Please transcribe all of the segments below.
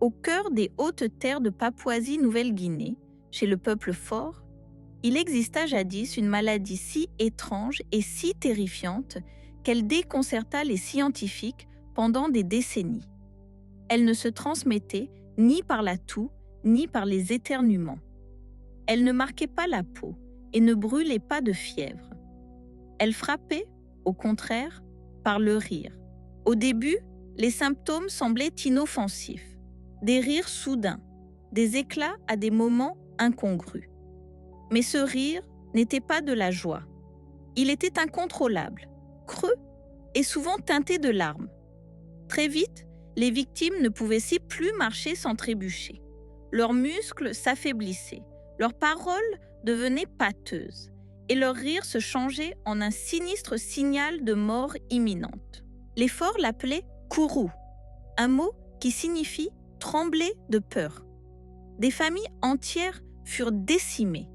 Au cœur des hautes terres de Papouasie-Nouvelle-Guinée, chez le peuple fort, il exista jadis une maladie si étrange et si terrifiante qu'elle déconcerta les scientifiques pendant des décennies. Elle ne se transmettait ni par la toux, ni par les éternuements. Elle ne marquait pas la peau et ne brûlait pas de fièvre. Elle frappait, au contraire, par le rire. Au début, les symptômes semblaient inoffensifs. Des rires soudains, des éclats à des moments incongrus. Mais ce rire n'était pas de la joie. Il était incontrôlable, creux et souvent teinté de larmes. Très vite, les victimes ne pouvaient plus marcher sans trébucher. Leurs muscles s'affaiblissaient, leurs paroles devenaient pâteuses et leur rire se changeait en un sinistre signal de mort imminente. Les forts l'appelaient « kourou », un mot qui signifie « trembler de peur ». Des familles entières furent décimées.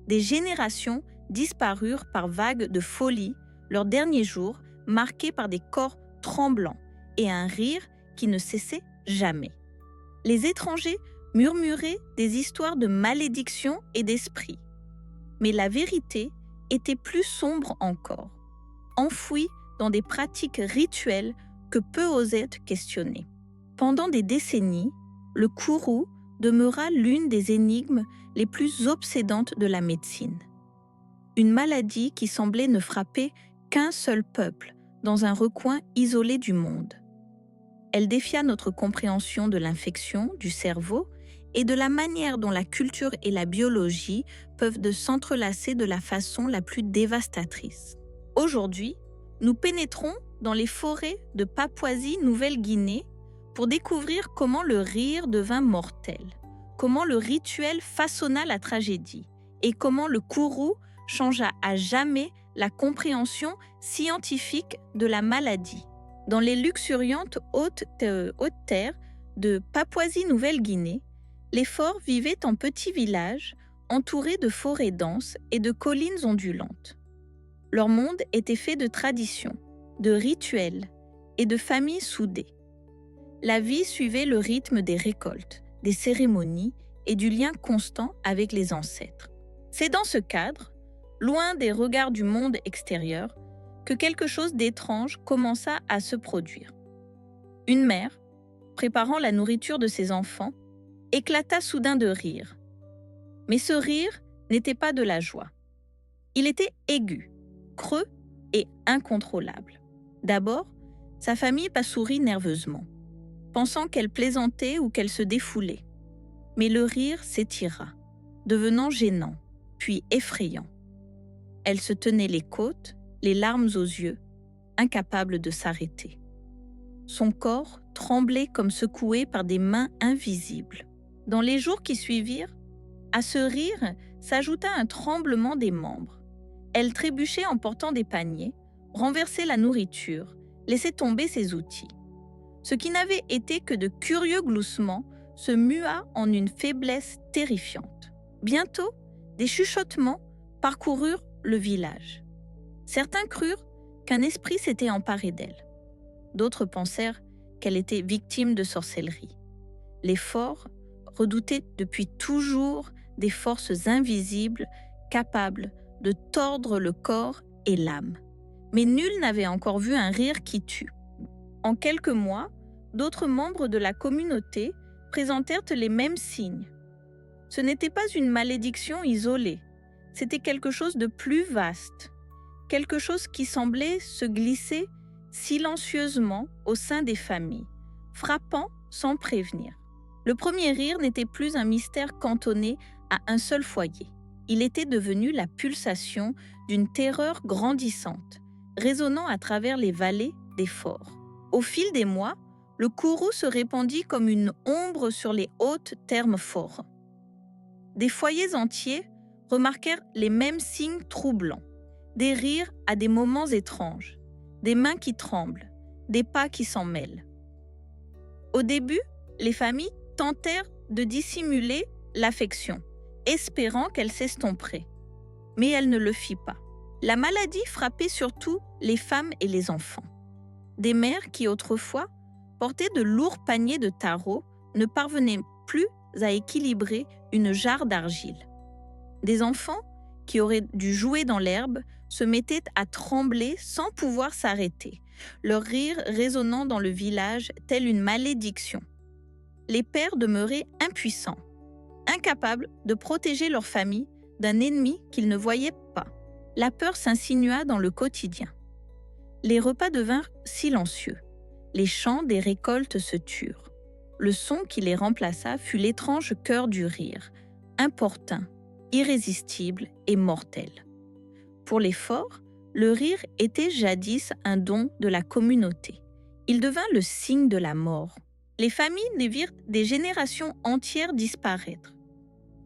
Des générations disparurent par vagues de folie, leurs derniers jours marqués par des corps tremblants et un rire qui ne cessait jamais. Les étrangers murmuraient des histoires de malédiction et d'esprit. Mais la vérité était plus sombre encore, enfouie dans des pratiques rituelles que peu osaient questionner. Pendant des décennies, le kourou demeura l'une des énigmes les plus obsédantes de la médecine. Une maladie qui semblait ne frapper qu'un seul peuple dans un recoin isolé du monde. Elle défia notre compréhension de l'infection, du cerveau et de la manière dont la culture et la biologie peuvent s'entrelacer de la façon la plus dévastatrice. Aujourd'hui, nous pénétrons dans les forêts de Papouasie-Nouvelle-Guinée pour découvrir comment le rire devint mortel, comment le rituel façonna la tragédie et comment le kourou changea à jamais la compréhension scientifique de la maladie. Dans les luxuriantes hautes terres de Papouasie-Nouvelle-Guinée, les forts vivaient en petits villages entourés de forêts denses et de collines ondulantes. Leur monde était fait de traditions, de rituels et de familles soudées. La vie suivait le rythme des récoltes, des cérémonies et du lien constant avec les ancêtres. C'est dans ce cadre, loin des regards du monde extérieur, que quelque chose d'étrange commença à se produire. Une mère, préparant la nourriture de ses enfants, éclata soudain de rire. Mais ce rire n'était pas de la joie. Il était aigu, creux et incontrôlable. D'abord, sa famille passourit nerveusement, pensant qu'elle plaisantait ou qu'elle se défoulait. Mais le rire s'étira, devenant gênant, puis effrayant. Elle se tenait les côtes, les larmes aux yeux, incapable de s'arrêter. Son corps tremblait comme secoué par des mains invisibles. Dans les jours qui suivirent, à ce rire s'ajouta un tremblement des membres. Elle trébuchait en portant des paniers, renversait la nourriture, laissait tomber ses outils. Ce qui n'avait été que de curieux gloussements se mua en une faiblesse terrifiante. Bientôt, des chuchotements parcoururent le village. Certains crurent qu'un esprit s'était emparé d'elle. D'autres pensèrent qu'elle était victime de sorcellerie. Les forts redoutaient depuis toujours des forces invisibles capables de tordre le corps et l'âme. Mais nul n'avait encore vu un rire qui tue. En quelques mois, d'autres membres de la communauté présentèrent les mêmes signes. Ce n'était pas une malédiction isolée, c'était quelque chose de plus vaste, quelque chose qui semblait se glisser silencieusement au sein des familles, frappant sans prévenir. Le premier rire n'était plus un mystère cantonné à un seul foyer. Il était devenu la pulsation d'une terreur grandissante, résonnant à travers les vallées des forts. Au fil des mois, le kourou se répandit comme une ombre sur les hautes terres forts. Des foyers entiers remarquèrent les mêmes signes troublants, des rires à des moments étranges, des mains qui tremblent, des pas qui s'en mêlent. Au début, les familles tentèrent de dissimuler l'affection, espérant qu'elle s'estomperait. Mais elle ne le fit pas. La maladie frappait surtout les femmes et les enfants. Des mères qui autrefois portaient de lourds paniers de taro ne parvenaient plus à équilibrer une jarre d'argile. Des enfants, qui auraient dû jouer dans l'herbe, se mettaient à trembler sans pouvoir s'arrêter, leur rire résonnant dans le village tel une malédiction. Les pères demeuraient impuissants, incapables de protéger leur famille d'un ennemi qu'ils ne voyaient pas. La peur s'insinua dans le quotidien. Les repas devinrent silencieux. Les chants des récoltes se turent. Le son qui les remplaça fut l'étrange chœur du rire, importun, irrésistible et mortel. Pour les forts, le rire était jadis un don de la communauté. Il devint le signe de la mort. Les familles les virent des générations entières disparaître.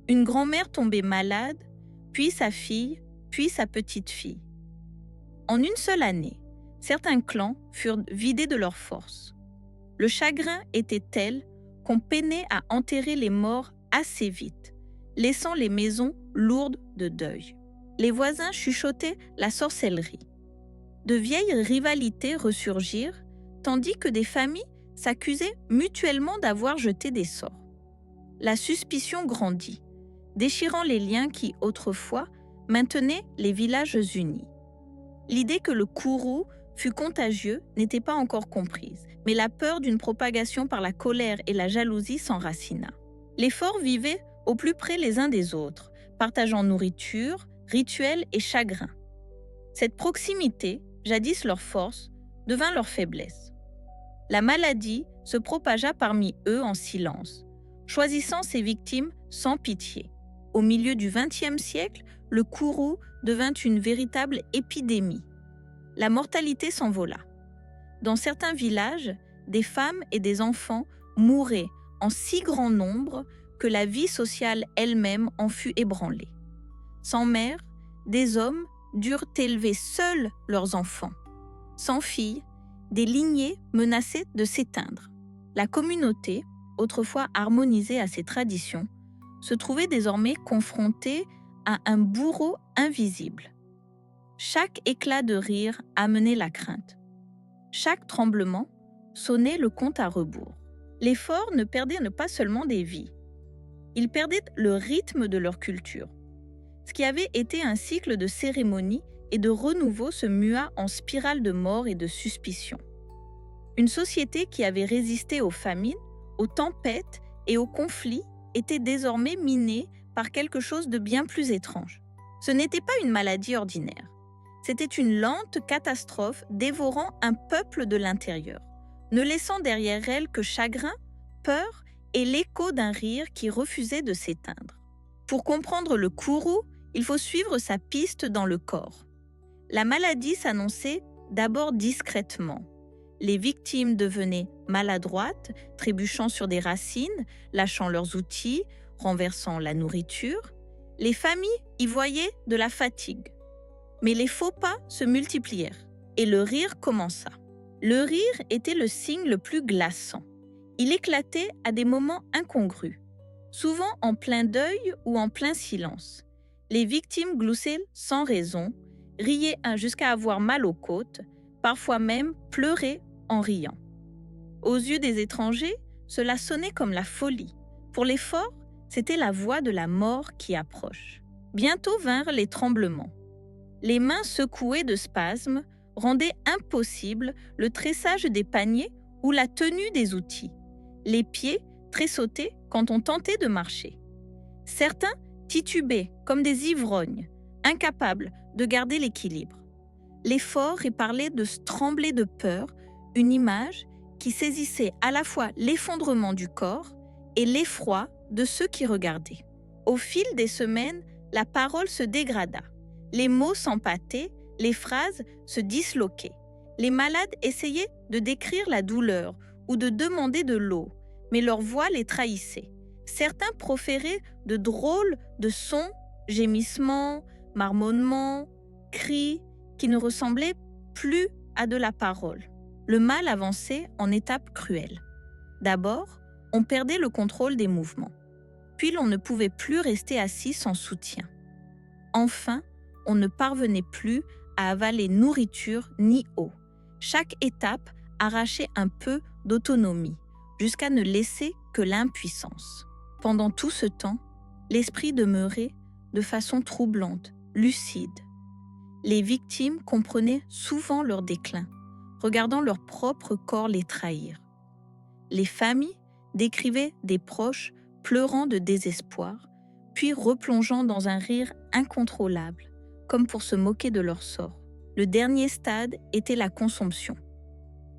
Une grand-mère tombait malade, puis sa fille, puis sa petite-fille. En une seule année, certains clans furent vidés de leurs forces. Le chagrin était tel qu'on peinait à enterrer les morts assez vite, laissant les maisons lourdes de deuil. Les voisins chuchotaient la sorcellerie. De vieilles rivalités ressurgirent, tandis que des familles s'accusaient mutuellement d'avoir jeté des sorts. La suspicion grandit, déchirant les liens qui, autrefois, maintenaient les villages unis. L'idée que le courroux fût contagieux n'était pas encore comprise, mais la peur d'une propagation par la colère et la jalousie s'enracina. Les forts vivaient au plus près les uns des autres, partageant nourriture, rituels et chagrins. Cette proximité, jadis leur force, devint leur faiblesse. La maladie se propagea parmi eux en silence, choisissant ses victimes sans pitié. Au milieu du XXe siècle, le courroux devint une véritable épidémie. La mortalité s'envola. Dans certains villages, des femmes et des enfants mouraient en si grand nombre que la vie sociale elle-même en fut ébranlée. Sans mère, des hommes durent élever seuls leurs enfants. Sans filles, des lignées menaçaient de s'éteindre. La communauté, autrefois harmonisée à ses traditions, se trouvait désormais confrontée à un bourreau invisible. Chaque éclat de rire amenait la crainte. Chaque tremblement sonnait le compte à rebours. Les forts ne perdaient pas seulement des vies, ils perdaient le rythme de leur culture. Ce qui avait été un cycle de cérémonies et de renouveau se mua en spirale de mort et de suspicion. Une société qui avait résisté aux famines, aux tempêtes et aux conflits était désormais minée par quelque chose de bien plus étrange. Ce n'était pas une maladie ordinaire. C'était une lente catastrophe dévorant un peuple de l'intérieur, ne laissant derrière elle que chagrin, peur et l'écho d'un rire qui refusait de s'éteindre. Pour comprendre le courroux, il faut suivre sa piste dans le corps. La maladie s'annonçait d'abord discrètement. Les victimes devenaient maladroites, trébuchant sur des racines, lâchant leurs outils, renversant la nourriture. Les familles y voyaient de la fatigue. Mais les faux pas se multiplièrent et le rire commença. Le rire était le signe le plus glaçant. Il éclatait à des moments incongrus, souvent en plein deuil ou en plein silence. Les victimes gloussaient sans raison, riaient jusqu'à avoir mal aux côtes, parfois même pleuraient en riant. Aux yeux des étrangers, cela sonnait comme la folie. Pour les forts, c'était la voix de la mort qui approche. Bientôt vinrent les tremblements. Les mains secouées de spasmes rendaient impossible le tressage des paniers ou la tenue des outils. Les pieds tressautaient quand on tentait de marcher. Certains titubaient comme des ivrognes, incapables de garder l'équilibre. Les forts y parlaient de trembler de peur, une image qui saisissait à la fois l'effondrement du corps et l'effroi de ceux qui regardaient. Au fil des semaines, la parole se dégrada. Les mots s'empâtaient, les phrases se disloquaient. Les malades essayaient de décrire la douleur ou de demander de l'eau, mais leur voix les trahissait. Certains proféraient de drôles de sons, gémissements, marmonnements, cris, qui ne ressemblaient plus à de la parole. Le mal avançait en étapes cruelles. D'abord, on perdait le contrôle des mouvements. Puis l'on ne pouvait plus rester assis sans soutien. Enfin, on ne parvenait plus à avaler nourriture ni eau. Chaque étape arrachait un peu d'autonomie, jusqu'à ne laisser que l'impuissance. Pendant tout ce temps, l'esprit demeurait de façon troublante, lucide. Les victimes comprenaient souvent leur déclin, regardant leur propre corps les trahir. Les familles décrivaient des proches pleurant de désespoir, puis replongeant dans un rire incontrôlable, comme pour se moquer de leur sort. Le dernier stade était la consomption.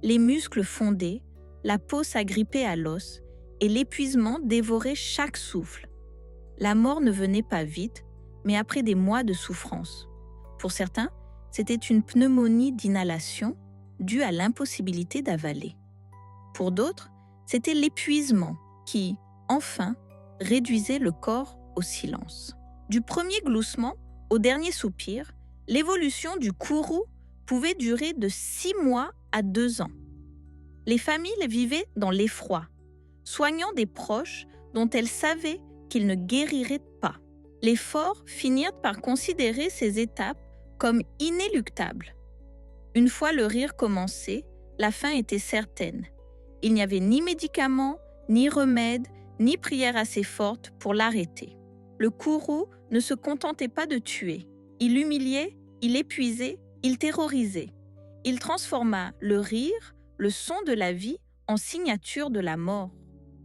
Les muscles fondaient, la peau s'agrippait à l'os et l'épuisement dévorait chaque souffle. La mort ne venait pas vite, mais après des mois de souffrance. Pour certains, c'était une pneumonie d'inhalation due à l'impossibilité d'avaler. Pour d'autres, c'était l'épuisement qui, enfin, réduisait le corps au silence. Du premier gloussement au dernier soupir, l'évolution du courroux pouvait durer de 6 mois à 2 ans. Les familles vivaient dans l'effroi, soignant des proches dont elles savaient qu'ils ne guériraient pas. Les forts finirent par considérer ces étapes comme inéluctables. Une fois le rire commencé, la fin était certaine. Il n'y avait ni médicaments, ni remède, ni prière assez forte pour l'arrêter. Le courroux ne se contentait pas de tuer. Il humiliait, il épuisait, il terrorisait. Il transforma le rire, le son de la vie, en signature de la mort.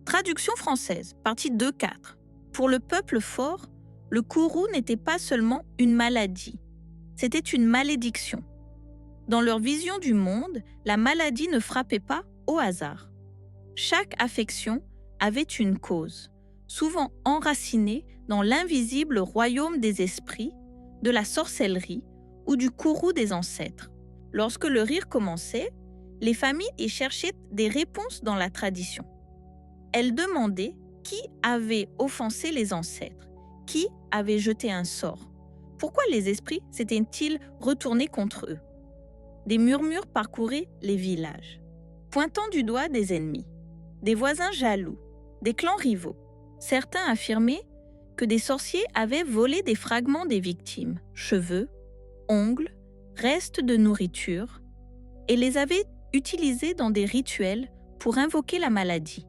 Traduction française, partie 2-4. Pour le peuple fort, le courroux n'était pas seulement une maladie, c'était une malédiction. Dans leur vision du monde, la maladie ne frappait pas au hasard. Chaque affection avait une cause, souvent enracinée dans l'invisible royaume des esprits, de la sorcellerie ou du courroux des ancêtres. Lorsque le rire commençait, les familles y cherchaient des réponses dans la tradition. Elles demandaient qui avait offensé les ancêtres, qui avait jeté un sort, pourquoi les esprits s'étaient-ils retournés contre eux. Des murmures parcouraient les villages, pointant du doigt des ennemis, des voisins jaloux, des clans rivaux. Certains affirmaient que des sorciers avaient volé des fragments des victimes, cheveux, ongles, restes de nourriture, et les avaient utilisés dans des rituels pour invoquer la maladie.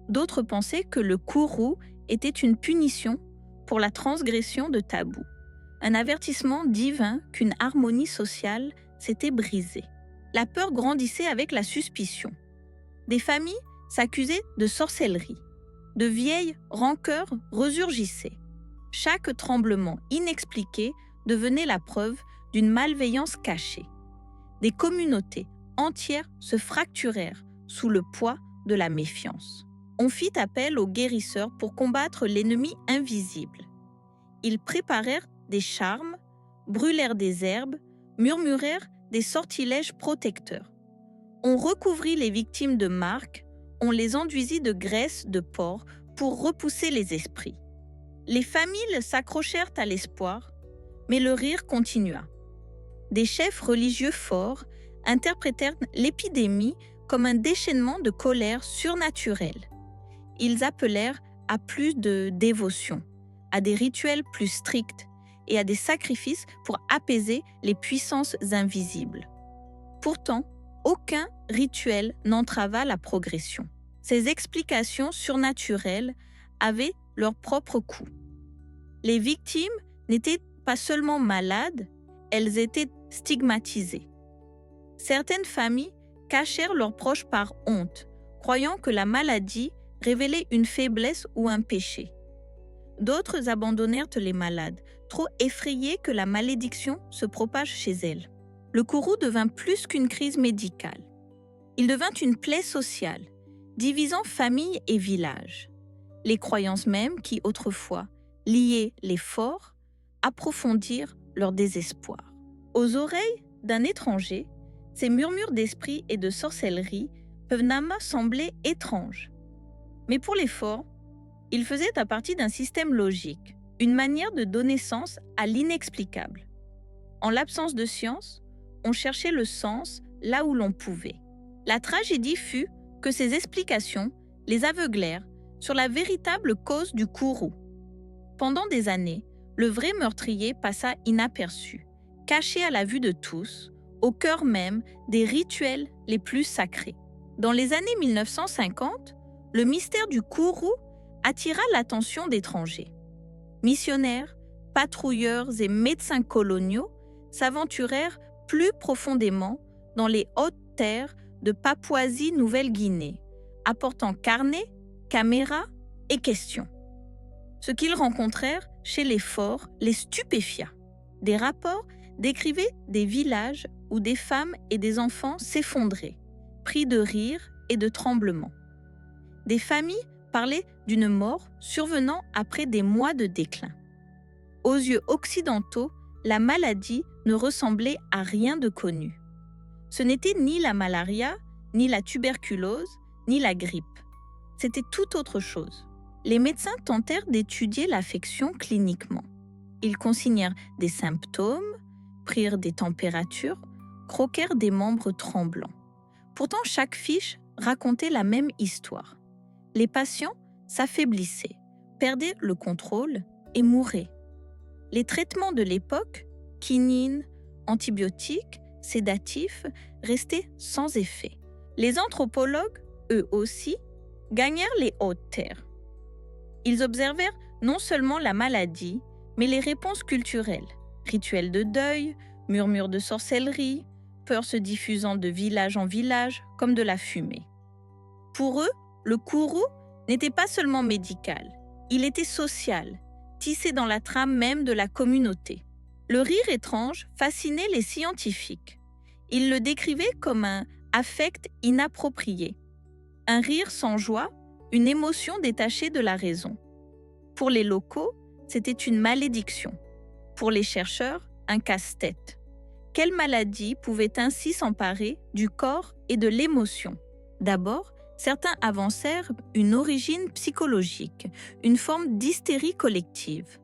D'autres pensaient que le courroux était une punition pour la transgression de tabous, un avertissement divin qu'une harmonie sociale s'était brisée. La peur grandissait avec la suspicion. Des familles s'accusaient de sorcellerie. De vieilles rancœurs resurgissaient. Chaque tremblement inexpliqué devenait la preuve d'une malveillance cachée. Des communautés entières se fracturèrent sous le poids de la méfiance. On fit appel aux guérisseurs pour combattre l'ennemi invisible. Ils préparèrent des charmes, brûlèrent des herbes, murmurèrent des sortilèges protecteurs. On recouvrit les victimes de marques, on les enduisit de graisse de porc pour repousser les esprits. Les familles s'accrochèrent à l'espoir, mais le rire continua. Des chefs religieux forts interprétèrent l'épidémie comme un déchaînement de colère surnaturelle. Ils appelèrent à plus de dévotion, à des rituels plus stricts et à des sacrifices pour apaiser les puissances invisibles. Pourtant, aucun rituel n'entrava la progression. Ces explications surnaturelles avaient leur propre coût. Les victimes n'étaient pas seulement malades, elles étaient stigmatisées. Certaines familles cachèrent leurs proches par honte, croyant que la maladie révélait une faiblesse ou un péché. D'autres abandonnèrent les malades, trop effrayés que la malédiction se propage chez elles. Le courroux devint plus qu'une crise médicale. Il devint une plaie sociale, divisant famille et village. Les croyances mêmes qui, autrefois, liaient les forts, approfondirent leur désespoir. Aux oreilles d'un étranger, ces murmures d'esprit et de sorcellerie peuvent nama sembler étranges. Mais pour les forts, ils faisaient à partie d'un système logique, une manière de donner sens à l'inexplicable. En l'absence de science, on cherchait le sens là où l'on pouvait. La tragédie fut que ces explications les aveuglèrent sur la véritable cause du courroux. Pendant des années, le vrai meurtrier passa inaperçu, caché à la vue de tous, au cœur même des rituels les plus sacrés. Dans les années 1950, le mystère du kourou attira l'attention d'étrangers. Missionnaires, patrouilleurs et médecins coloniaux s'aventurèrent plus profondément dans les hautes terres de Papouasie-Nouvelle-Guinée, apportant carnets, caméras et questions. Ce qu'ils rencontrèrent chez les forts les stupéfia. Des rapports décrivaient des villages où des femmes et des enfants s'effondraient, pris de rire et de tremblements. Des familles parlaient d'une mort survenant après des mois de déclin. Aux yeux occidentaux, la maladie ne ressemblait à rien de connu. Ce n'était ni la malaria, ni la tuberculose, ni la grippe. C'était tout autre chose. Les médecins tentèrent d'étudier l'affection cliniquement. Ils consignèrent des symptômes, prirent des températures, croquèrent des membres tremblants. Pourtant, chaque fiche racontait la même histoire. Les patients s'affaiblissaient, perdaient le contrôle et mouraient. Les traitements de l'époque, quinine, antibiotiques, sédatifs, restaient sans effet. Les anthropologues, eux aussi, gagnèrent les hautes terres. Ils observèrent non seulement la maladie, mais les réponses culturelles, rituels de deuil, murmures de sorcellerie, peurs se diffusant de village en village comme de la fumée. Pour eux, le kourou n'était pas seulement médical, il était social, tissé dans la trame même de la communauté. Le rire étrange fascinait les scientifiques. Ils le décrivaient comme un affect inapproprié, un rire sans joie, une émotion détachée de la raison. Pour les locaux, c'était une malédiction. Pour les chercheurs, un casse-tête. Quelle maladie pouvait ainsi s'emparer du corps et de l'émotion? D'abord, certains avancèrent une origine psychologique, une forme d'hystérie collective.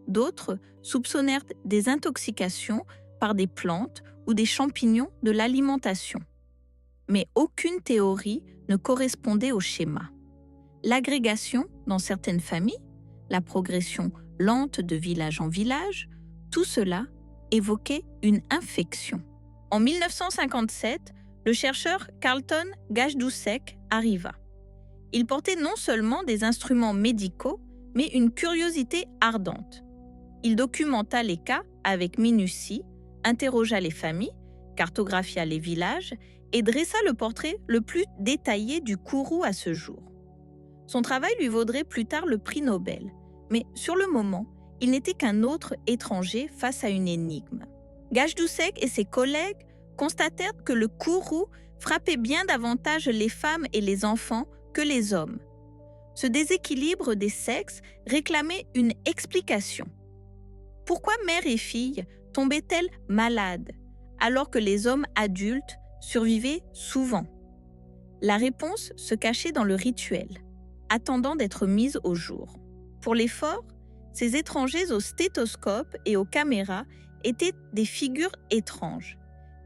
D'autres soupçonnèrent des intoxications par des plantes ou des champignons de l'alimentation. Mais aucune théorie ne correspondait au schéma. L'agrégation dans certaines familles, la progression lente de village en village, tout cela évoquait une infection. En 1957, le chercheur Carlton Gajdusek arriva. Il portait non seulement des instruments médicaux, mais une curiosité ardente. Il documenta les cas avec minutie, interrogea les familles, cartographia les villages et dressa le portrait le plus détaillé du kourou à ce jour. Son travail lui vaudrait plus tard le prix Nobel, mais sur le moment, il n'était qu'un autre étranger face à une énigme. Gajdusek et ses collègues constatèrent que le kourou frappait bien davantage les femmes et les enfants que les hommes. Ce déséquilibre des sexes réclamait une explication. Pourquoi mère et fille tombaient-elles malades alors que les hommes adultes survivaient souvent? La réponse se cachait dans le rituel, attendant d'être mise au jour. Pour les forts, ces étrangers au stéthoscope et aux caméras étaient des figures étranges,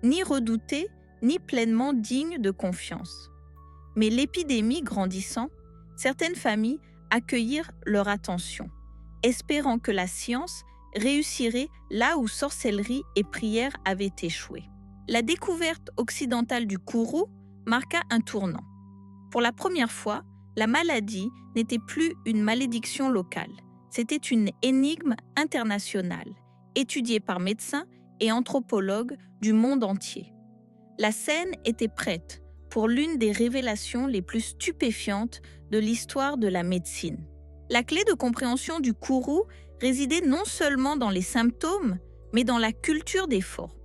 ni redoutées, ni pleinement dignes de confiance. Mais l'épidémie grandissant, certaines familles accueillirent leur attention, espérant que la science réussirait là où sorcellerie et prière avaient échoué. La découverte occidentale du kourou marqua un tournant. Pour la première fois, la maladie n'était plus une malédiction locale, c'était une énigme internationale, étudiée par médecins et anthropologues du monde entier. La scène était prête pour l'une des révélations les plus stupéfiantes de l'histoire de la médecine. La clé de compréhension du kourou résidait non seulement dans les symptômes, mais dans la culture des forts.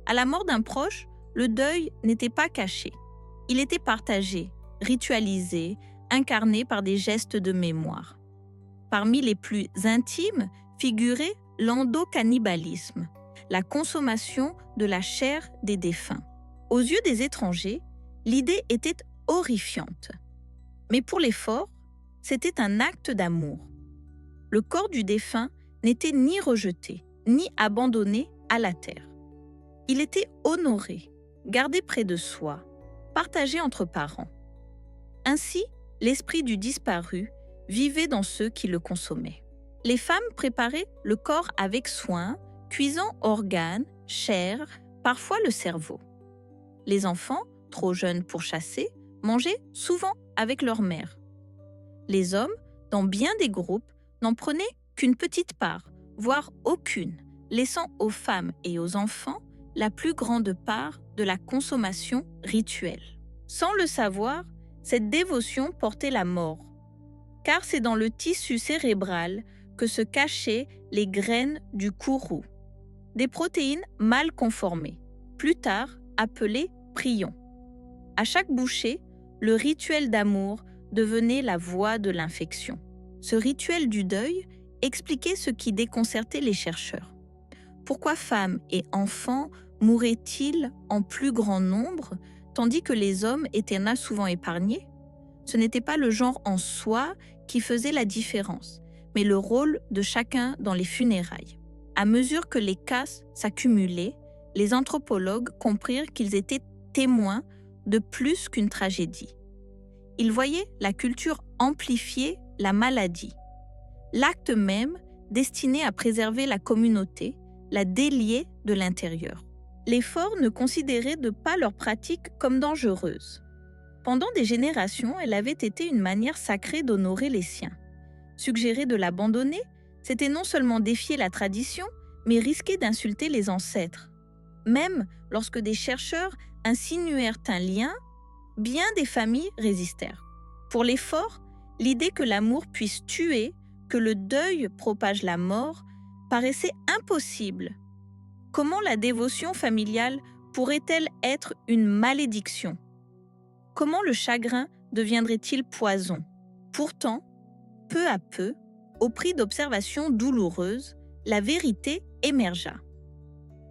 À la mort d'un proche, le deuil n'était pas caché. Il était partagé, ritualisé, incarné par des gestes de mémoire. Parmi les plus intimes figurait l'endocannibalisme, la consommation de la chair des défunts. Aux yeux des étrangers, l'idée était horrifiante. Mais pour les forts, c'était un acte d'amour. Le corps du défunt n'était ni rejeté, ni abandonné à la terre. Il était honoré, gardé près de soi, partagé entre parents. Ainsi, l'esprit du disparu vivait dans ceux qui le consommaient. Les femmes préparaient le corps avec soin, cuisant organes, chair, parfois le cerveau. Les enfants, trop jeunes pour chasser, mangeaient souvent avec leur mère. Les hommes, dans bien des groupes, n'en prenaient qu'une petite part, voire aucune, laissant aux femmes et aux enfants la plus grande part de la consommation rituelle. Sans le savoir, cette dévotion portait la mort, car c'est dans le tissu cérébral que se cachaient les graines du kourou, des protéines mal conformées, plus tard appelées prions. À chaque bouchée, le rituel d'amour devenait la voie de l'infection. Ce rituel du deuil expliquait ce qui déconcertait les chercheurs. Pourquoi femmes et enfants mouraient-ils en plus grand nombre, tandis que les hommes étaient souvent épargnés? Ce n'était pas le genre en soi qui faisait la différence, mais le rôle de chacun dans les funérailles. À mesure que les cas s'accumulaient, les anthropologues comprirent qu'ils étaient témoins de plus qu'une tragédie. Ils voyaient la culture amplifier la maladie. L'acte même destiné à préserver la communauté, la délier de l'intérieur. Les forts ne considéraient pas leur pratique comme dangereuse. Pendant des générations, elle avait été une manière sacrée d'honorer les siens. Suggérer de l'abandonner, c'était non seulement défier la tradition, mais risquer d'insulter les ancêtres. Même lorsque des chercheurs insinuèrent un lien, bien des familles résistèrent. Pour les forts, l'idée que l'amour puisse tuer, que le deuil propage la mort, paraissait impossible. Comment la dévotion familiale pourrait-elle être une malédiction? Comment le chagrin deviendrait-il poison? Pourtant, peu à peu, au prix d'observations douloureuses, la vérité émergea.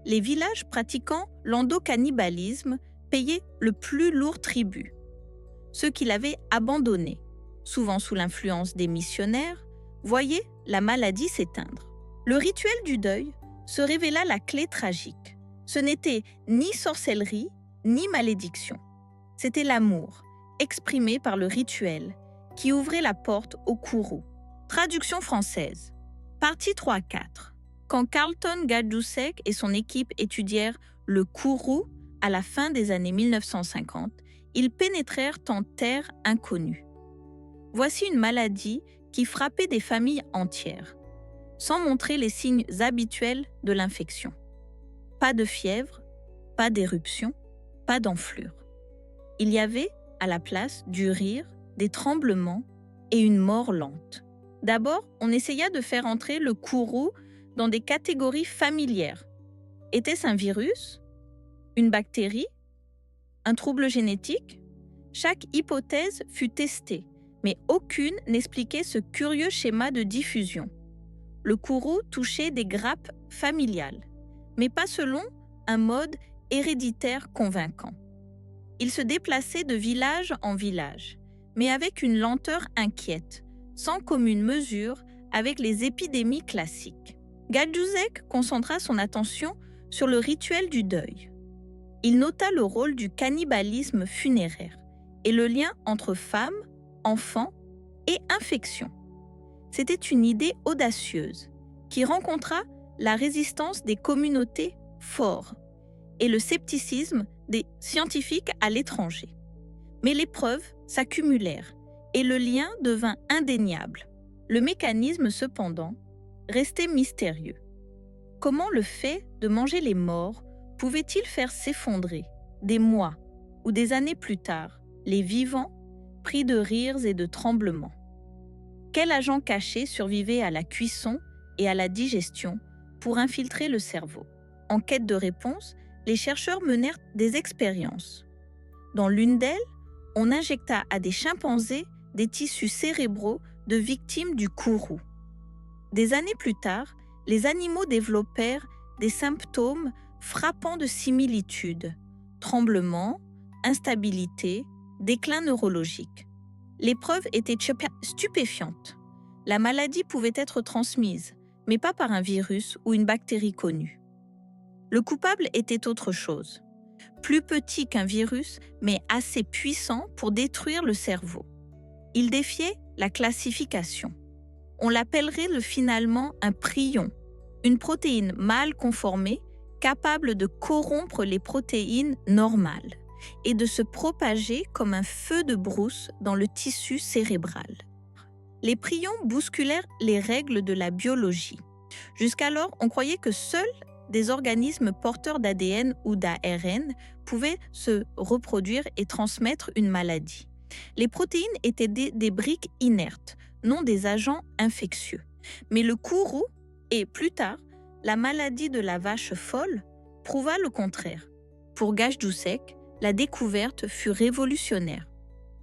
Les villages pratiquant l'endocannibalisme payaient le plus lourd tribut. Ceux qui l'avaient abandonné, souvent sous l'influence des missionnaires, voyaient la maladie s'éteindre. Le rituel du deuil se révéla la clé tragique. Ce n'était ni sorcellerie, ni malédiction. C'était l'amour, exprimé par le rituel, qui ouvrait la porte au kourou. Traduction française. Partie 3-4. Quand Carlton Gajdusek et son équipe étudièrent le kourou à la fin des années 1950, ils pénétrèrent en terre inconnue. Voici une maladie qui frappait des familles entières, sans montrer les signes habituels de l'infection. Pas de fièvre, pas d'éruption, pas d'enflure. Il y avait, à la place, du rire, des tremblements et une mort lente. D'abord, on essaya de faire entrer le kourou dans des catégories familières. Était-ce un virus? Une bactérie? Un trouble génétique? Chaque hypothèse fut testée, mais aucune n'expliquait ce curieux schéma de diffusion. Le kourou touchait des grappes familiales, mais pas selon un mode héréditaire convaincant. Il se déplaçait de village en village, mais avec une lenteur inquiète, sans commune mesure avec les épidémies classiques. Gajdusek concentra son attention sur le rituel du deuil. Il nota le rôle du cannibalisme funéraire et le lien entre femmes, enfants et infection. C'était une idée audacieuse qui rencontra la résistance des communautés fortes et le scepticisme des scientifiques à l'étranger. Mais les preuves s'accumulèrent et le lien devint indéniable. Le mécanisme, cependant, restait mystérieux. Comment le fait de manger les morts pouvait-il faire s'effondrer, des mois ou des années plus tard, les vivants, pris de rires et de tremblements? Quel agent caché survivait à la cuisson et à la digestion pour infiltrer le cerveau? En quête de réponse, les chercheurs menèrent des expériences. Dans l'une d'elles, on injecta à des chimpanzés des tissus cérébraux de victimes du kourou. Des années plus tard, les animaux développèrent des symptômes frappants de similitude, tremblements, instabilité, déclin neurologique. Les preuves étaient stupéfiantes. La maladie pouvait être transmise, mais pas par un virus ou une bactérie connue. Le coupable était autre chose. Plus petit qu'un virus, mais assez puissant pour détruire le cerveau. Il défiait la classification. On l'appellerait finalement un prion, une protéine mal conformée capable de corrompre les protéines normales. et de se propager comme un feu de brousse dans le tissu cérébral. Les prions bousculèrent les règles de la biologie. Jusqu'alors, on croyait que seuls des organismes porteurs d'ADN ou d'ARN pouvaient se reproduire et transmettre une maladie. Les protéines étaient des briques inertes, non des agents infectieux. Mais le courroux et, plus tard, la maladie de la vache folle prouva le contraire. Pour Gajdusek, la découverte fut révolutionnaire.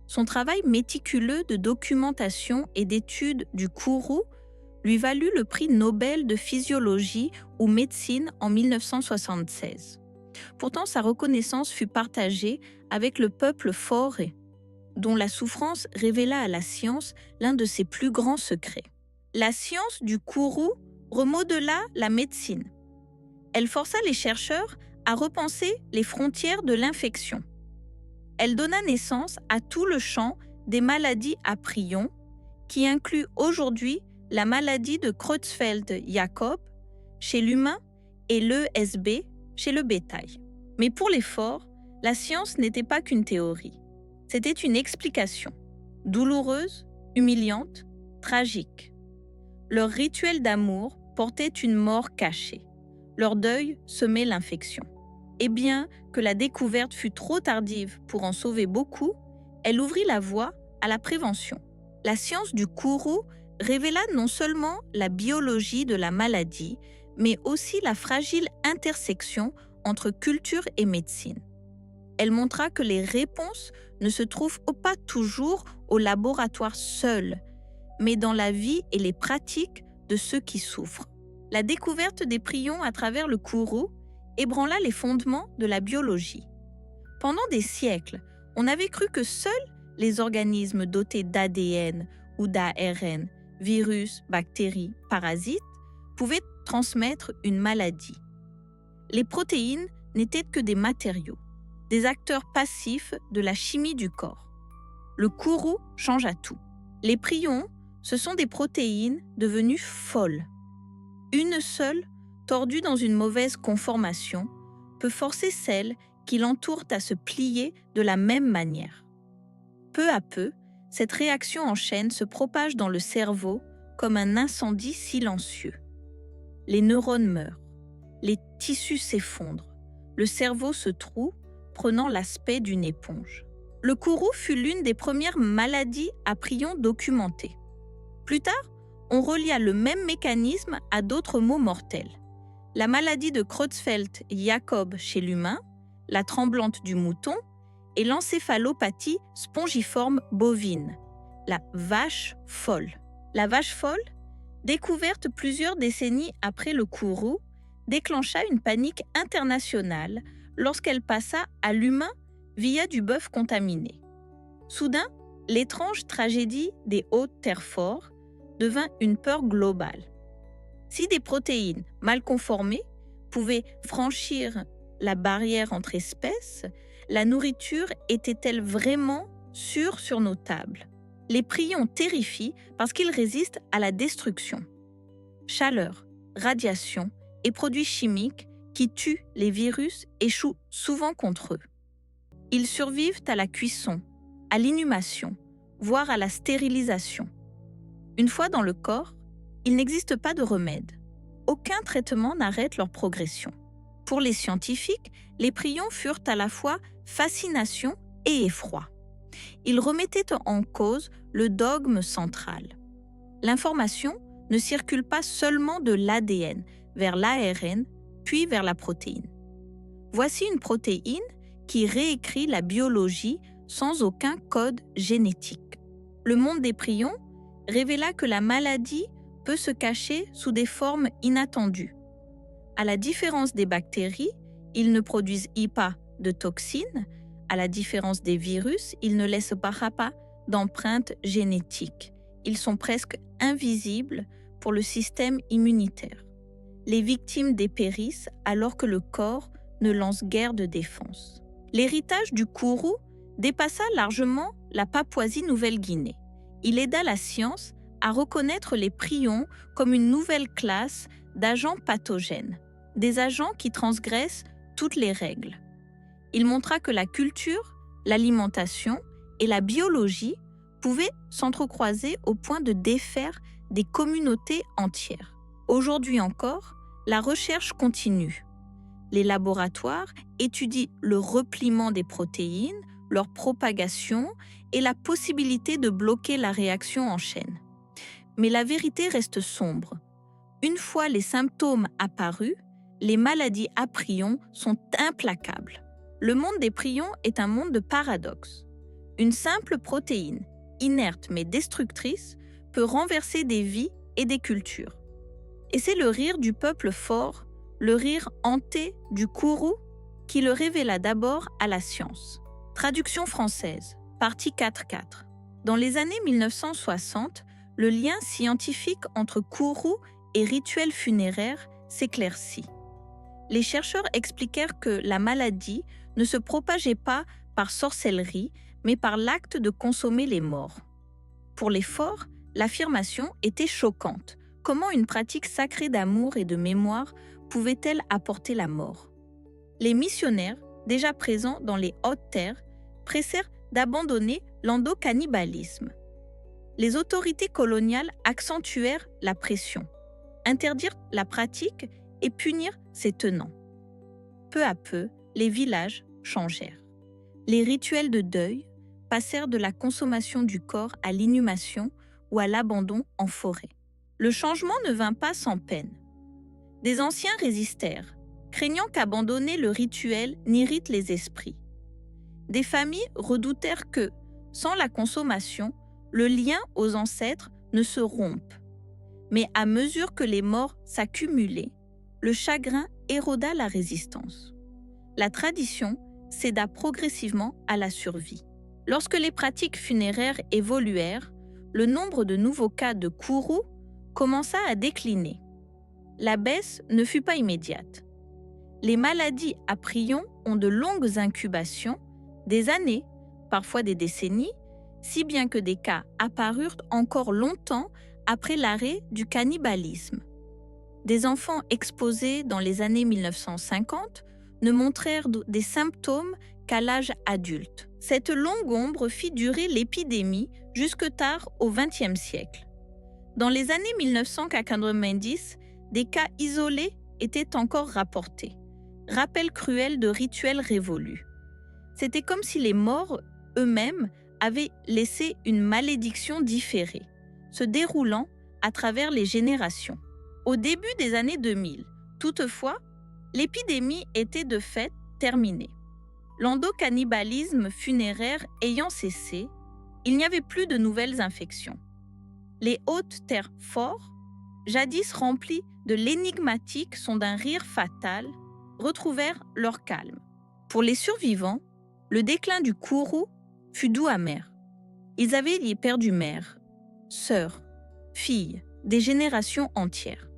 Son travail méticuleux de documentation et d'étude du courroux lui valut le prix Nobel de physiologie ou médecine en 1976. Pourtant, sa reconnaissance fut partagée avec le peuple foré, dont la souffrance révéla à la science l'un de ses plus grands secrets. La science du courroux remodela la médecine. Elle força les chercheurs à repenser les frontières de l'infection. Elle donna naissance à tout le champ des maladies à prions, qui inclut aujourd'hui la maladie de Creutzfeldt-Jakob chez l'humain et l'ESB chez le bétail. Mais pour les forts, la science n'était pas qu'une théorie. C'était une explication, douloureuse, humiliante, tragique. Leur rituel d'amour portait une mort cachée. Leur deuil semait l'infection. Et bien que la découverte fut trop tardive pour en sauver beaucoup, elle ouvrit la voie à la prévention. La science du courroux révéla non seulement la biologie de la maladie, mais aussi la fragile intersection entre culture et médecine. Elle montra que les réponses ne se trouvent pas toujours au laboratoire seul, mais dans la vie et les pratiques de ceux qui souffrent. La découverte des prions à travers le courroux ébranla les fondements de la biologie. Pendant des siècles, on avait cru que seuls les organismes dotés d'ADN ou d'ARN, virus, bactéries, parasites, pouvaient transmettre une maladie. Les protéines n'étaient que des matériaux, des acteurs passifs de la chimie du corps. Le courroux changea tout. Les prions, ce sont des protéines devenues folles. Une seule, tordue dans une mauvaise conformation, peut forcer celles qui l'entourent à se plier de la même manière. Peu à peu, cette réaction en chaîne se propage dans le cerveau comme un incendie silencieux. Les neurones meurent, les tissus s'effondrent, le cerveau se troue, prenant l'aspect d'une éponge. Le courroux fut l'une des premières maladies à prions documentées. Plus tard, on relia le même mécanisme à d'autres maux mortels. La maladie de Creutzfeldt-Jakob chez l'humain, la tremblante du mouton et l'encéphalopathie spongiforme bovine, la vache folle. La vache folle, découverte plusieurs décennies après le courroux, déclencha une panique internationale lorsqu'elle passa à l'humain via du bœuf contaminé. Soudain, l'étrange tragédie des Hauts-Terres-Forts devint une peur globale. Si des protéines mal conformées pouvaient franchir la barrière entre espèces, la nourriture était-elle vraiment sûre sur nos tables? Les prions terrifient parce qu'ils résistent à la destruction. Chaleur, radiation et produits chimiques qui tuent les virus échouent souvent contre eux. Ils survivent à la cuisson, à l'inhumation, voire à la stérilisation. Une fois dans le corps, il n'existe pas de remède. Aucun traitement n'arrête leur progression. Pour les scientifiques, les prions furent à la fois fascination et effroi. Ils remettaient en cause le dogme central. L'information ne circule pas seulement de l'ADN vers l'ARN, puis vers la protéine. Voici une protéine qui réécrit la biologie sans aucun code génétique. Le monde des prions révéla que la maladie peut se cacher sous des formes inattendues. À la différence des bactéries, ils ne produisent pas de toxines. À la différence des virus, ils ne laissent pas d'empreintes génétiques. Ils sont presque invisibles pour le système immunitaire. Les victimes dépérissent alors que le corps ne lance guère de défense. L'héritage du courroux dépassa largement la Papouasie-Nouvelle-Guinée. Il aida la science à reconnaître les prions comme une nouvelle classe d'agents pathogènes, des agents qui transgressent toutes les règles. Il montra que la culture, l'alimentation et la biologie pouvaient s'entrecroiser au point de défaire des communautés entières. Aujourd'hui encore, la recherche continue. Les laboratoires étudient le repliement des protéines, leur propagation et la possibilité de bloquer la réaction en chaîne. Mais la vérité reste sombre. Une fois les symptômes apparus, les maladies à prions sont implacables. Le monde des prions est un monde de paradoxes. Une simple protéine, inerte mais destructrice, peut renverser des vies et des cultures. Et c'est le rire du peuple fort, le rire hanté du Kourou, qui le révéla d'abord à la science. Traduction française, partie 4.4. Dans les années 1960, le lien scientifique entre Kourou et rituels funéraires s'éclaircit. Les chercheurs expliquèrent que la maladie ne se propageait pas par sorcellerie, mais par l'acte de consommer les morts. Pour les forts, l'affirmation était choquante. Comment une pratique sacrée d'amour et de mémoire pouvait-elle apporter la mort? Les missionnaires, déjà présents dans les hautes terres, pressèrent d'abandonner l'endocannibalisme. Les autorités coloniales accentuèrent la pression, interdirent la pratique et punirent ses tenants. Peu à peu, les villages changèrent. Les rituels de deuil passèrent de la consommation du corps à l'inhumation ou à l'abandon en forêt. Le changement ne vint pas sans peine. Des anciens résistèrent, craignant qu'abandonner le rituel n'irrite les esprits. Des familles redoutèrent que, sans la consommation, le lien aux ancêtres ne se rompe. Mais à mesure que les morts s'accumulaient, le chagrin éroda la résistance. La tradition céda progressivement à la survie. Lorsque les pratiques funéraires évoluèrent, le nombre de nouveaux cas de Kourou commença à décliner. La baisse ne fut pas immédiate. Les maladies à prions ont de longues incubations, des années, parfois des décennies, si bien que des cas apparurent encore longtemps après l'arrêt du cannibalisme. Des enfants exposés dans les années 1950 ne montrèrent des symptômes qu'à l'âge adulte. Cette longue ombre fit durer l'épidémie jusque tard au XXe siècle. Dans les années 1990, des cas isolés étaient encore rapportés. Rappel cruel de rituels révolus. C'était comme si les morts eux-mêmes avaient laissé une malédiction différée, se déroulant à travers les générations. Au début des années 2000, toutefois, l'épidémie était de fait terminée. L'endocannibalisme funéraire ayant cessé, il n'y avait plus de nouvelles infections. Les hautes terres forts, jadis remplies de l'énigmatique son d'un rire fatal, retrouvèrent leur calme. Pour les survivants, le déclin du Kourou fut doux amer. Ils avaient y perdu mère, sœurs, filles, des générations entières.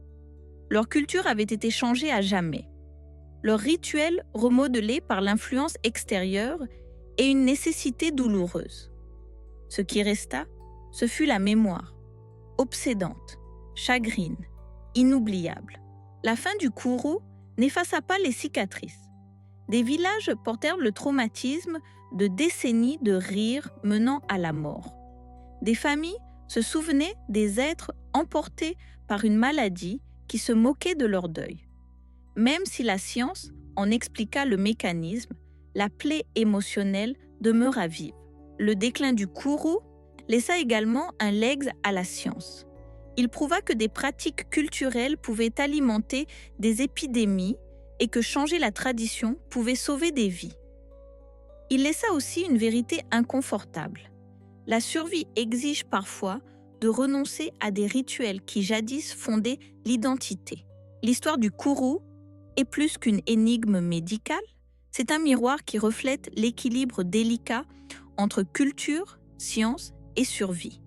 Leur culture avait été changée à jamais. Leurs rituels remodelés par l'influence extérieure et une nécessité douloureuse. Ce qui resta, ce fut la mémoire, obsédante, chagrine, inoubliable. La fin du Kourou n'effaça pas les cicatrices. Des villages portèrent le traumatisme de décennies de rires menant à la mort. Des familles se souvenaient des êtres emportés par une maladie qui se moquait de leur deuil. Même si la science en expliqua le mécanisme, la plaie émotionnelle demeura vive. Le déclin du Kourou laissa également un legs à la science. Il prouva que des pratiques culturelles pouvaient alimenter des épidémies et que changer la tradition pouvait sauver des vies. Il laissa aussi une vérité inconfortable. La survie exige parfois de renoncer à des rituels qui jadis fondaient l'identité. L'histoire du Kourou est plus qu'une énigme médicale, c'est un miroir qui reflète l'équilibre délicat entre culture, science et survie.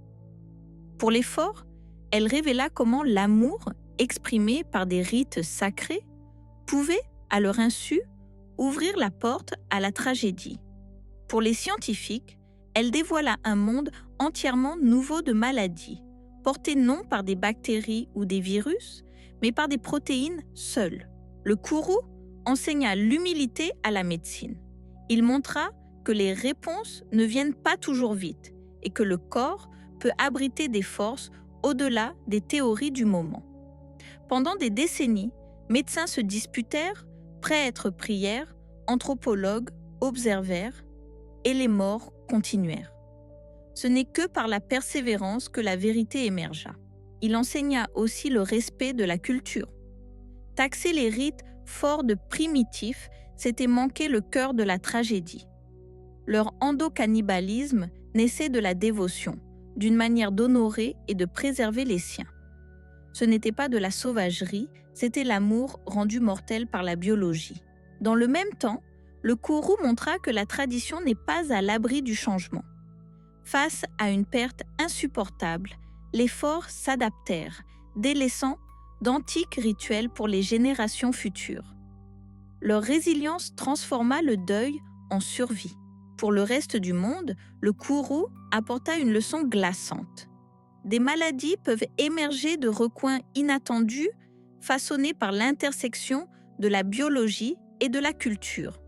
Pour les forts, elle révéla comment l'amour, exprimé par des rites sacrés, pouvait, à leur insu, ouvrir la porte à la tragédie. Pour les scientifiques, elle dévoila un monde entièrement nouveau de maladies, porté non par des bactéries ou des virus, mais par des protéines seules. Le Kourou enseigna l'humilité à la médecine. Il montra que les réponses ne viennent pas toujours vite et que le corps peut abriter des forces au-delà des théories du moment. Pendant des décennies, médecins se disputèrent, prêtres prièrent, anthropologues observèrent et les morts continuèrent. Ce n'est que par la persévérance que la vérité émergea. Il enseigna aussi le respect de la culture. Taxer les rites forts de primitifs, c'était manquer le cœur de la tragédie. Leur endocannibalisme naissait de la dévotion, d'une manière d'honorer et de préserver les siens. Ce n'était pas de la sauvagerie, c'était l'amour rendu mortel par la biologie. Dans le même temps, le Kourou montra que la tradition n'est pas à l'abri du changement. Face à une perte insupportable, les forts s'adaptèrent, délaissant d'antiques rituels pour les générations futures. Leur résilience transforma le deuil en survie. Pour le reste du monde, le Kourou apporta une leçon glaçante. Des maladies peuvent émerger de recoins inattendus, façonnés par l'intersection de la biologie et de la culture.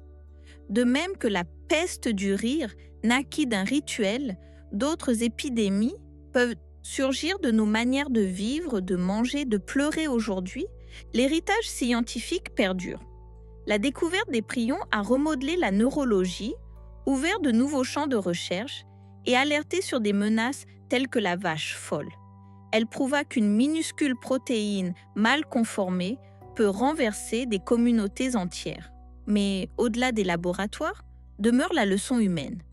De même que la peste du rire naquit d'un rituel, d'autres épidémies peuvent surgir de nos manières de vivre, de manger, de pleurer aujourd'hui. L'héritage scientifique perdure. La découverte des prions a remodelé la neurologie, ouvert de nouveaux champs de recherche et alerté sur des menaces telles que la vache folle. Elle prouva qu'une minuscule protéine mal conformée peut renverser des communautés entières. Mais au-delà des laboratoires, demeure la leçon humaine.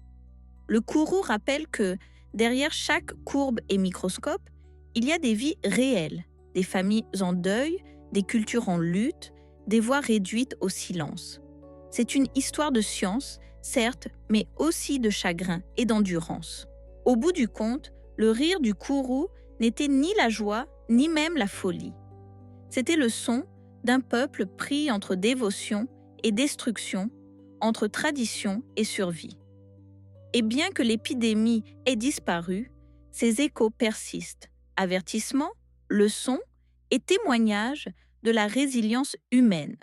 Le Kourou rappelle que derrière chaque courbe et microscope, il y a des vies réelles, des familles en deuil, des cultures en lutte, des voix réduites au silence. C'est une histoire de science, certes, mais aussi de chagrin et d'endurance. Au bout du compte, le rire du Kourou n'était ni la joie, ni même la folie. C'était le son d'un peuple pris entre dévotion et destruction, entre tradition et survie. Et bien que l'épidémie ait disparu, ses échos persistent, avertissements, leçons et témoignages de la résilience humaine.